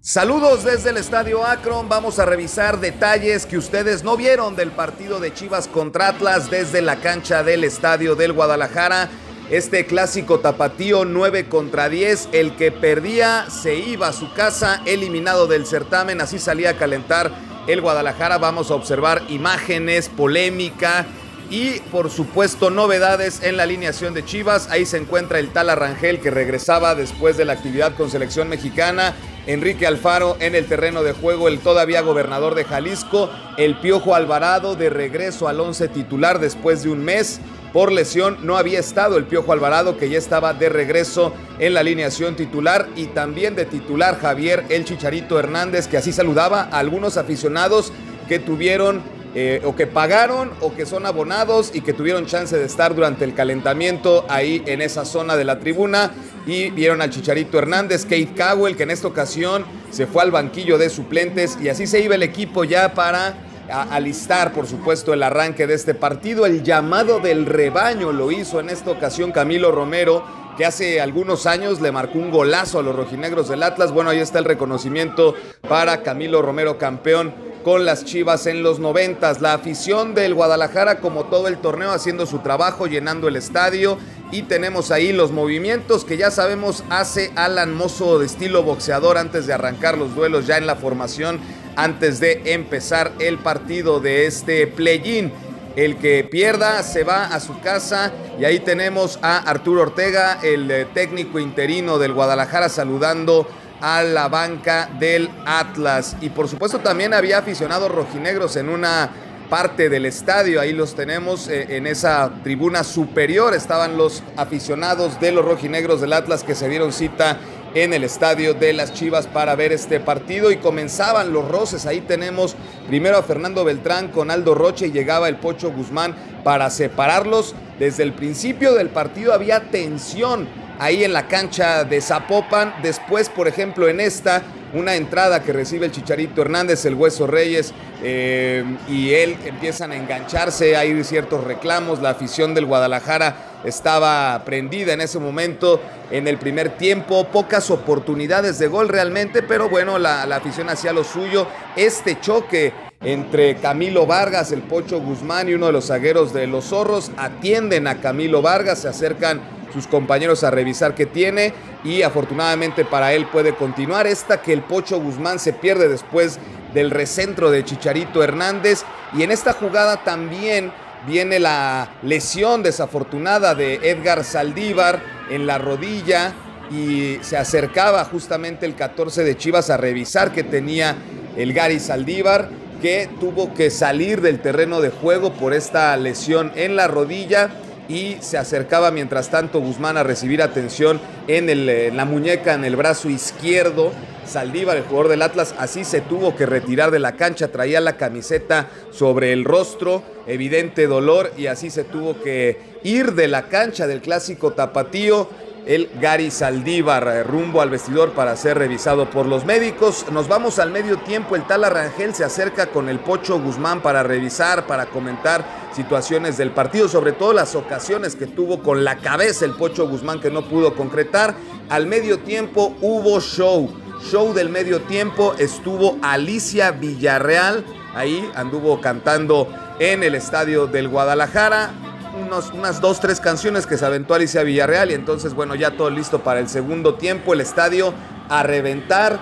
Saludos desde el Estadio Akron, vamos a revisar detalles que ustedes no vieron del partido de Chivas contra Atlas desde la cancha del Estadio del Guadalajara. Este clásico tapatío 9 contra 10, el que perdía se iba a su casa, eliminado del certamen, así salía a calentar el Guadalajara. Vamos a observar imágenes, polémica y por supuesto novedades en la alineación de Chivas. Ahí se encuentra el Tala Rangel, que regresaba después de la actividad con selección mexicana. Enrique Alfaro en el terreno de juego, el todavía gobernador de Jalisco. El Piojo Alvarado de regreso al once titular después de un mes. Por lesión no había estado el Piojo Alvarado, que ya estaba de regreso en la alineación titular. Y también de titular Javier el Chicharito Hernández, que así saludaba a algunos aficionados que tuvieron o que pagaron o que son abonados y que tuvieron chance de estar durante el calentamiento ahí en esa zona de la tribuna y vieron al Chicharito Hernández. Keith Cowell, que en esta ocasión se fue al banquillo de suplentes, y así se iba el equipo ya para alistar, por supuesto, el arranque de este partido. El llamado del rebaño lo hizo en esta ocasión Camilo Romero, que hace algunos años le marcó un golazo a los rojinegros del Atlas. Bueno, ahí está el reconocimiento para Camilo Romero, campeón con las Chivas en los 90s. La afición del Guadalajara, como todo el torneo, haciendo su trabajo, llenando el estadio. Y tenemos ahí los movimientos que ya sabemos hace Alan Mozo de estilo boxeador antes de arrancar los duelos, ya en la formación, antes de empezar el partido de este play-in. El que pierda se va a su casa, y ahí tenemos a Arturo Ortega, el técnico interino del Guadalajara, saludando a la banca del Atlas. Y por supuesto también había aficionados rojinegros en una parte del estadio. Ahí los tenemos en esa tribuna superior. Estaban los aficionados de los rojinegros del Atlas que se dieron cita en el estadio de las Chivas para ver este partido, y comenzaban los roces. Ahí tenemos primero a Fernando Beltrán con Aldo Rocha, y llegaba el Pocho Guzmán para separarlos. Desde el principio del partido había tensión ahí en la cancha de Zapopan. Después, por ejemplo, en esta, una entrada que recibe el Chicharito Hernández, el Hueso Reyes, y él empiezan a engancharse, hay ciertos reclamos. La afición del Guadalajara estaba prendida en ese momento. En el primer tiempo, pocas oportunidades de gol realmente, pero bueno, la afición hacía lo suyo. Este choque entre Camilo Vargas, el Pocho Guzmán, y uno de los zagueros de los Zorros, atienden a Camilo Vargas, se acercan sus compañeros a revisar qué tiene, y afortunadamente para él puede continuar. Esta que el Pocho Guzmán se pierde después del recentro de Chicharito Hernández, y en esta jugada también viene la lesión desafortunada de Edgar Saldívar en la rodilla, y se acercaba justamente el 14 de Chivas a revisar qué tenía el Gary Saldívar, que tuvo que salir del terreno de juego por esta lesión en la rodilla. Y se acercaba mientras tanto Guzmán a recibir atención en la muñeca, en el brazo izquierdo. Saldívar, el jugador del Atlas, así se tuvo que retirar de la cancha. Traía la camiseta sobre el rostro, evidente dolor, y así se tuvo que ir de la cancha del clásico tapatío el Gary Saldívar, rumbo al vestidor para ser revisado por los médicos. Nos vamos al medio tiempo. El Tala Rangel se acerca con el Pocho Guzmán para revisar, para comentar situaciones del partido, sobre todo las ocasiones que tuvo con la cabeza el Pocho Guzmán, que no pudo concretar. Al medio tiempo hubo show del medio tiempo. Estuvo Alicia Villarreal, ahí anduvo cantando en el estadio del Guadalajara unas 2-3 canciones que se aventó Alicia Villarreal, y entonces bueno, ya todo listo para el segundo tiempo. El estadio a reventar,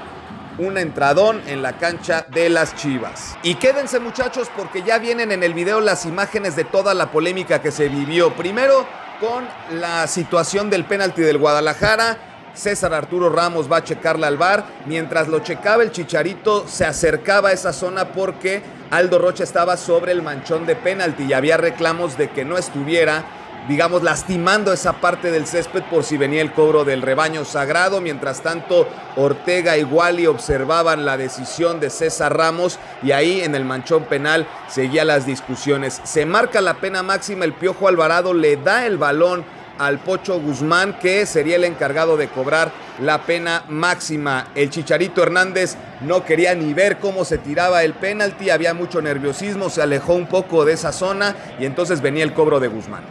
un entradón en la cancha de las Chivas. Y quédense, muchachos, porque ya vienen en el video las imágenes de toda la polémica que se vivió. Primero con la situación del penalti del Guadalajara. César Arturo Ramos va a checarla al VAR. Mientras lo checaba, el Chicharito se acercaba a esa zona porque Aldo Rocha estaba sobre el manchón de penalti y había reclamos de que no estuviera, digamos, lastimando esa parte del césped por si venía el cobro del rebaño sagrado. Mientras tanto, Ortega y Wally observaban la decisión de César Ramos, y ahí en el manchón penal seguían las discusiones. Se marca la pena máxima, el Piojo Alvarado le da el balón al Pocho Guzmán, que sería el encargado de cobrar la pena máxima. El Chicharito Hernández no quería ni ver cómo se tiraba el penalti, había mucho nerviosismo, se alejó un poco de esa zona, y entonces venía el cobro de Guzmán.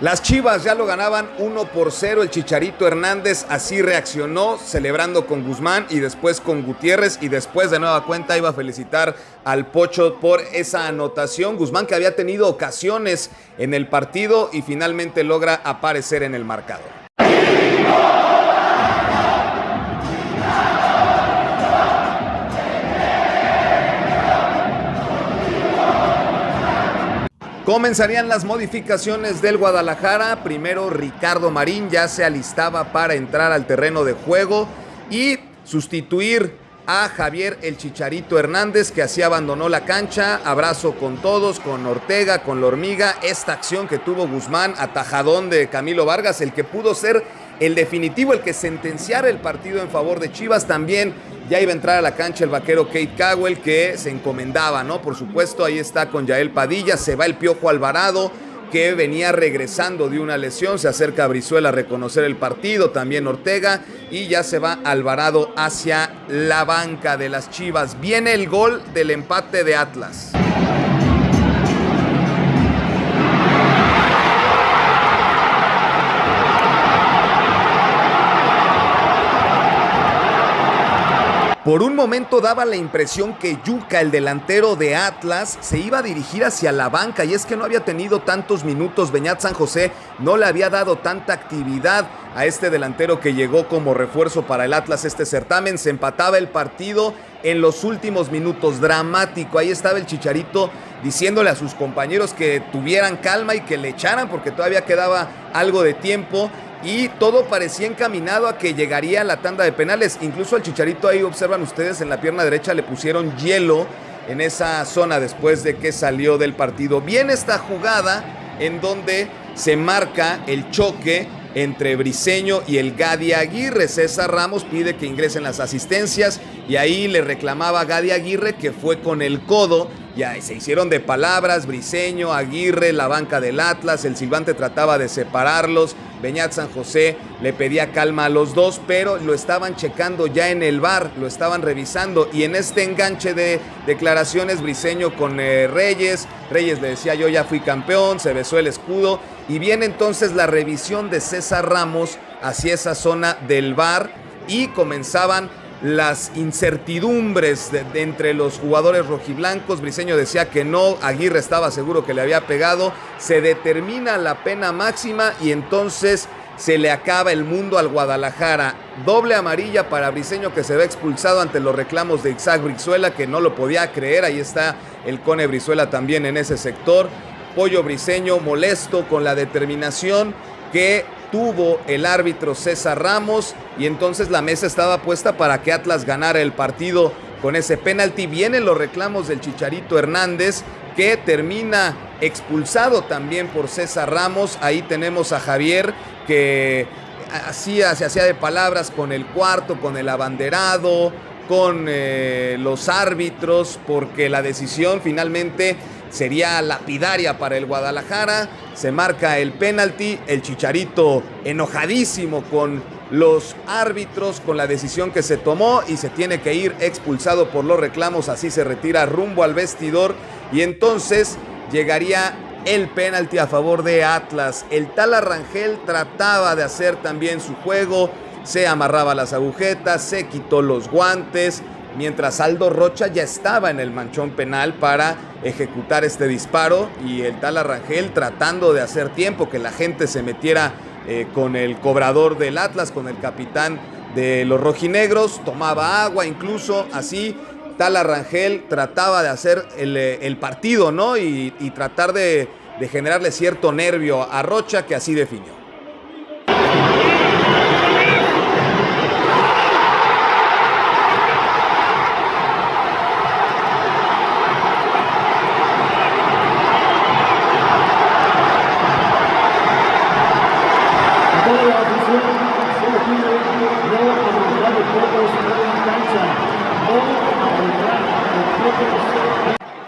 Las Chivas ya lo ganaban 1-0, el Chicharito Hernández así reaccionó, celebrando con Guzmán y después con Gutiérrez, y después de nueva cuenta iba a felicitar al Pocho por esa anotación. Guzmán, que había tenido ocasiones en el partido y finalmente logra aparecer en el marcador. Comenzarían las modificaciones del Guadalajara. Primero, Ricardo Marín ya se alistaba para entrar al terreno de juego y sustituir a Javier el Chicharito Hernández, que así abandonó la cancha. Abrazo con todos, con Ortega, con la Hormiga. Esta acción que tuvo Guzmán, atajadón de Camilo Vargas, el que pudo ser el definitivo, el que sentenciara el partido en favor de Chivas. También ya iba a entrar a la cancha el vaquero Kate Cowell, que se encomendaba, ¿no? Por supuesto, ahí está con Yael Padilla. Se va el Piojo Alvarado, que venía regresando de una lesión. Se acerca a Brizuela a reconocer el partido, también Ortega, y ya se va Alvarado hacia la banca de las Chivas. Viene el gol del empate de Atlas. Por un momento daba la impresión que Yuka, el delantero de Atlas, se iba a dirigir hacia la banca, y es que no había tenido tantos minutos. Beñat San José no le había dado tanta actividad a este delantero que llegó como refuerzo para el Atlas este certamen. Se empataba el partido en los últimos minutos, dramático. Ahí estaba el Chicharito diciéndole a sus compañeros que tuvieran calma y que le echaran porque todavía quedaba algo de tiempo. Y todo parecía encaminado a que llegaría la tanda de penales. Incluso al Chicharito, ahí observan ustedes, en la pierna derecha le pusieron hielo en esa zona después de que salió del partido. Viene esta jugada en donde se marca el choque entre Briseño y el Gadi Aguirre. César Ramos pide que ingresen las asistencias y ahí le reclamaba a Gadi Aguirre que fue con el codo. Y ahí se hicieron de palabras, Briseño, Aguirre, la banca del Atlas. El silbante trataba de separarlos. Beñat San José le pedía calma a los dos, pero lo estaban checando ya en el VAR, lo estaban revisando. Y en este enganche de declaraciones, Briseño con Reyes le decía: yo ya fui campeón, se besó el escudo. Y viene entonces la revisión de César Ramos hacia esa zona del VAR y comenzaban las incertidumbres de entre los jugadores rojiblancos. Briseño decía que no, Aguirre estaba seguro que le había pegado. Se determina la pena máxima y entonces se le acaba el mundo al Guadalajara. Doble amarilla para Briseño, que se ve expulsado ante los reclamos de Isaac Brizuela, que no lo podía creer. Ahí está el Cone Brizuela también en ese sector. Pollo Briseño molesto con la determinación que tuvo el árbitro César Ramos, y entonces la mesa estaba puesta para que Atlas ganara el partido con ese penalti. Vienen los reclamos del Chicharito Hernández, que termina expulsado también por César Ramos. Ahí tenemos a Javier, que se hacía de palabras con el cuarto, con el abanderado, con los árbitros, porque la decisión finalmente sería lapidaria para el Guadalajara. Se marca el penalti, el Chicharito enojadísimo con los árbitros, con la decisión que se tomó, y se tiene que ir expulsado por los reclamos. Así se retira rumbo al vestidor y entonces llegaría el penalti a favor de Atlas. El Tala Rangel trataba de hacer también su juego, se amarraba las agujetas, se quitó los guantes, mientras Aldo Rocha ya estaba en el manchón penal para ejecutar este disparo, y el Tala Rangel tratando de hacer tiempo, que la gente se metiera con el cobrador del Atlas, con el capitán de los rojinegros. Tomaba agua incluso. Así Tala Rangel trataba de hacer el partido, ¿no? Y tratar de generarle cierto nervio a Rocha, que así definió.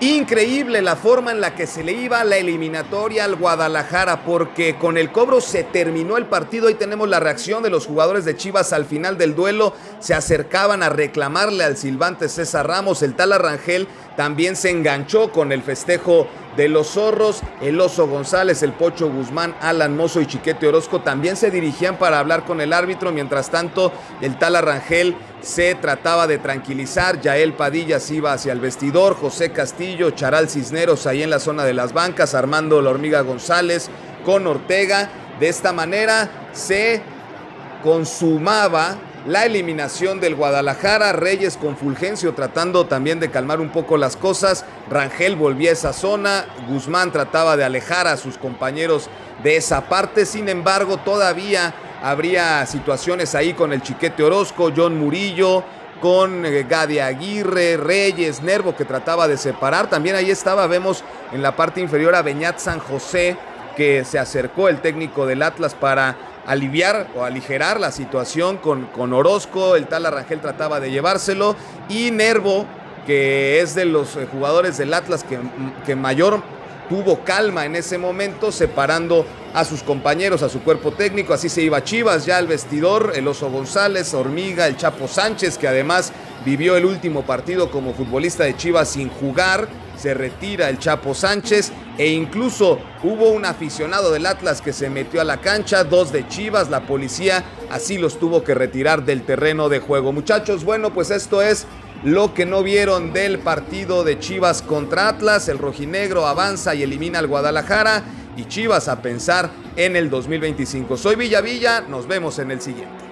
Increíble la forma en la que se le iba la eliminatoria al Guadalajara, porque con el cobro se terminó el partido. Ahí tenemos la reacción de los jugadores de Chivas al final del duelo. Se acercaban a reclamarle al silbante César Ramos. El Tala Rangel también se enganchó con el festejo de los zorros. El Oso González, el Pocho Guzmán, Alan Mozo y Chiquete Orozco también se dirigían para hablar con el árbitro. Mientras tanto, el Tala Rangel se trataba de tranquilizar. Yael Padilla se iba hacia el vestidor, José Castillo, Charal Cisneros ahí en la zona de las bancas, Armando La Hormiga González con Ortega. De esta manera se consumaba la eliminación del Guadalajara. Reyes con Fulgencio tratando también de calmar un poco las cosas. Rangel volvía a esa zona. Guzmán trataba de alejar a sus compañeros de esa parte. Sin embargo, todavía habría situaciones ahí con el Chiquete Orozco, John Murillo, con Gadi Aguirre, Reyes, Nervo que trataba de separar. También ahí estaba, vemos en la parte inferior a Beñat San José, que se acercó el técnico del Atlas para aliviar o aligerar la situación con Orozco. El Tala Rangel trataba de llevárselo, y Nervo, que es de los jugadores del Atlas que mayor tuvo calma en ese momento, separando a sus compañeros, a su cuerpo técnico. Así se iba Chivas ya al vestidor. El Oso González, Hormiga, el Chapo Sánchez, que además vivió el último partido como futbolista de Chivas sin jugar. Se retira el Chapo Sánchez, e incluso hubo un aficionado del Atlas que se metió a la cancha, 2 de Chivas. La policía así los tuvo que retirar del terreno de juego. Muchachos, bueno, pues esto es lo que no vieron del partido de Chivas contra Atlas. El rojinegro avanza y elimina al Guadalajara, y Chivas a pensar en el 2025. Soy Villavilla, nos vemos en el siguiente.